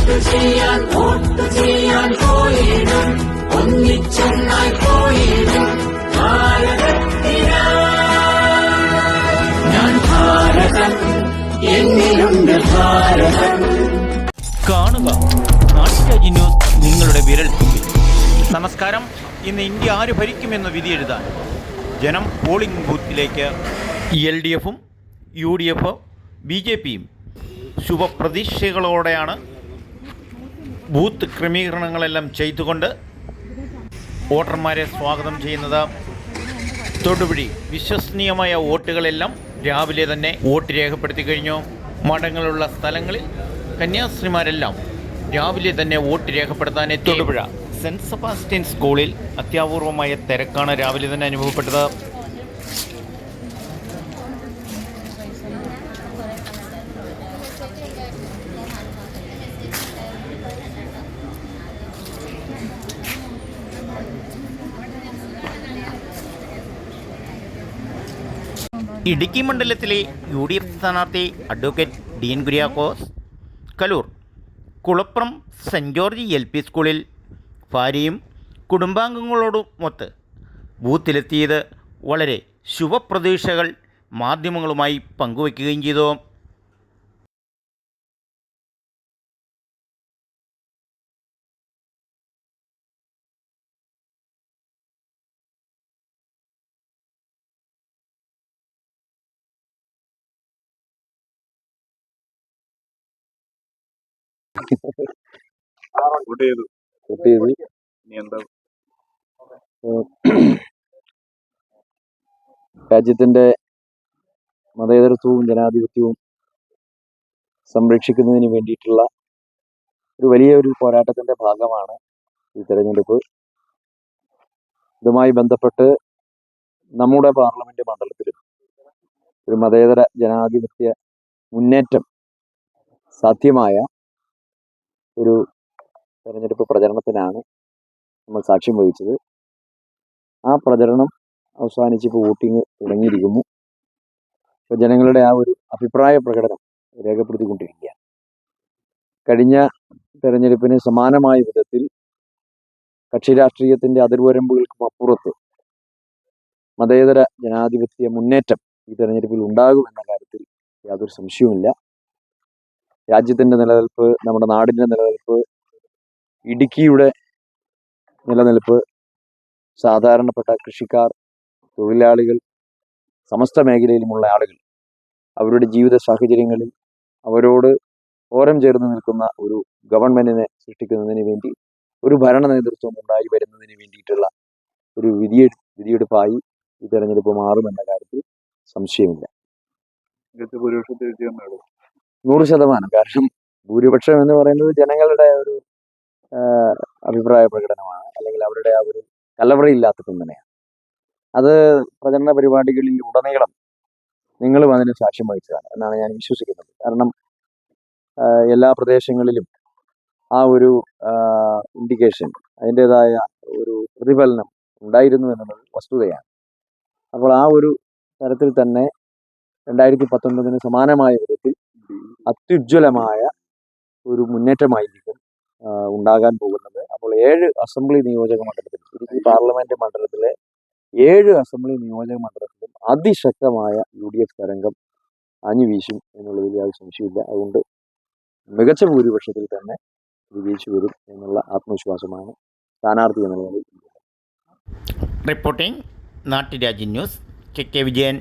Vote ചെയ്യാൻ പോയിടും, ഒന്നിച്ചൊന്നായി പോയിടും ഭാരതത്തിനാ. ഞാൻ ഭാരതം, എന്നിലുണ്ട് ഭാരതം. കാണുക നാട്ടുരാജ്യ ന്യൂസ് നിങ്ങളുടെ വിരൽത്തുമ്പിൽ. നമസ്കാരം. ഇന്ന് ഇന്ത്യ ആര് ഭരിക്കുമെന്ന് വിധിയെഴുതാൻ ജനം പോളിംഗ് ബൂത്തിലേക്ക്. LDFും UDF BJPയും ശുഭപ്രതീക്ഷകളോടെയാണ് ബൂത്ത് ക്രമീകരണങ്ങളെല്ലാം ചെയ്തുകൊണ്ട് വോട്ടർമാരെ സ്വാഗതം ചെയ്യുന്നത്. തൊടുപുഴി വിശ്വസനീയമായ വോട്ടുകളെല്ലാം രാവിലെ തന്നെ വോട്ട് രേഖപ്പെടുത്തി കഴിഞ്ഞു. മഠങ്ങളുള്ള സ്ഥലങ്ങളിൽ കന്യാസ്ത്രീമാരെല്ലാം രാവിലെ തന്നെ വോട്ട് രേഖപ്പെടുത്താനെത്തി. തൊടുപുഴ സെൻറ്റ് സെബാസ്റ്റ്യൻ സ്കൂളിൽ അത്യപൂർവമായ തിരക്കാണ് രാവിലെ തന്നെ അനുഭവപ്പെട്ടത്. ഇടുക്കി മണ്ഡലത്തിലെ UDF സ്ഥാനാർത്ഥി advocate Dean Kuriakose Kaloor Kulappuram saint George LP സ്കൂളിൽ ഭാര്യയും കുടുംബാംഗങ്ങളോടുമൊത്ത് ബൂത്തിലെത്തിയത് വളരെ ശുഭപ്രതീക്ഷകൾ മാധ്യമങ്ങളുമായി പങ്കുവയ്ക്കുകയും ചെയ്തു. രാജ്യത്തിൻ്റെ മതേതരത്വവും ജനാധിപത്യവും സംരക്ഷിക്കുന്നതിന് വേണ്ടിയിട്ടുള്ള ഒരു പോരാട്ടത്തിൻ്റെ ഭാഗമാണ് ഈ തെരഞ്ഞെടുപ്പ്. ഇതുമായി ബന്ധപ്പെട്ട് നമ്മുടെ പാർലമെന്റ് മണ്ഡലത്തിൽ ഒരു മതേതര ജനാധിപത്യ മുന്നേറ്റം സാധ്യമായ ഒരു തെരഞ്ഞെടുപ്പ് പ്രചരണത്തിനാണ് നമ്മൾ സാക്ഷ്യം വഹിച്ചത്. ആ പ്രചരണം അവസാനിച്ചിപ്പോൾ വോട്ടിംഗ് തുടങ്ങിയിരിക്കുന്നു. ഇപ്പോൾ ജനങ്ങളുടെ ആ ഒരു അഭിപ്രായ പ്രകടനം രേഖപ്പെടുത്തിക്കൊണ്ടിരിക്കുകയാണ്. കഴിഞ്ഞ തെരഞ്ഞെടുപ്പിന് സമാനമായ വിധത്തിൽ കക്ഷി രാഷ്ട്രീയത്തിൻ്റെ അതിർവരമ്പുകൾക്കും അപ്പുറത്ത് മതേതര ജനാധിപത്യ മുന്നേറ്റം ഈ തെരഞ്ഞെടുപ്പിൽ ഉണ്ടാകുമെന്ന കാര്യത്തിൽ യാതൊരു സംശയവുമില്ല. രാജ്യത്തിൻ്റെ നിലനിൽപ്പ്, നമ്മുടെ നാടിൻ്റെ നിലനിൽപ്പ്, ഇടുക്കിയുടെ നിലനിൽപ്പ്, സാധാരണപ്പെട്ട കൃഷിക്കാർ, തൊഴിലാളികൾ, സമസ്ത മേഖലയിലുമുള്ള ആളുകൾ അവരുടെ ജീവിത സാഹചര്യങ്ങളിൽ അവരോട് ഓരം ചേർന്ന് നിൽക്കുന്ന ഒരു ഗവൺമെന്റിനെ സൃഷ്ടിക്കുന്നതിന് വേണ്ടി ഒരു ഭരണ നേതൃത്വം ഉണ്ടായി വരുന്നതിന് വേണ്ടിയിട്ടുള്ള ഒരു വിധിയെടുപ്പായി ഈ തെരഞ്ഞെടുപ്പ് മാറുമെന്ന കാര്യത്തിൽ സംശയമില്ല. 100%. കാരണം ഭൂരിപക്ഷം എന്ന് പറയുന്നത് ജനങ്ങളുടെ ഒരു അഭിപ്രായ പ്രകടനമാണ്, അല്ലെങ്കിൽ അവരുടെ ആ ഒരു കലവറയില്ലാത്ത പിന്തുണയാണ്. അത് പ്രചരണ പരിപാടികളിൽ ഉടനീളം നിങ്ങളും അതിന് സാക്ഷ്യം വഹിച്ചതാണ് എന്നാണ് ഞാൻ വിശ്വസിക്കുന്നത്. കാരണം എല്ലാ പ്രദേശങ്ങളിലും ആ ഒരു ഇൻഡിക്കേഷൻ, അതിൻ്റെതായ ഒരു പ്രതിഫലനം ഉണ്ടായിരുന്നു എന്നുള്ളത് വസ്തുതയാണ്. അപ്പോൾ ആ ഒരു തരത്തിൽ തന്നെ 2019 സമാനമായ വിധത്തിൽ അത്യുജ്വലമായ ഒരു മുന്നേറ്റമായിരിക്കും ഉണ്ടാകാൻ പോകുന്നത്. അപ്പോൾ 7 അസംബ്ലി നിയോജക മണ്ഡലത്തിൽ, ഇടുക്കി പാർലമെന്റ് മണ്ഡലത്തിലെ 7 അസംബ്ലി നിയോജക മണ്ഡലത്തിലും അതിശക്തമായ UDF തരംഗം അഞ്ഞുവീശും എന്നുള്ളതിൽ യാതൊരു സംശയമില്ല. അതുകൊണ്ട് മികച്ച ഭൂരിപക്ഷത്തിൽ തന്നെ വിജയിച്ചു വരും എന്നുള്ള ആത്മവിശ്വാസമാണ് സ്ഥാനാർത്ഥി എന്ന നിലയിൽ. റിപ്പോർട്ടിംഗ് നാട്ടുരാജ്യ ന്യൂസ്, KK വിജയൻ.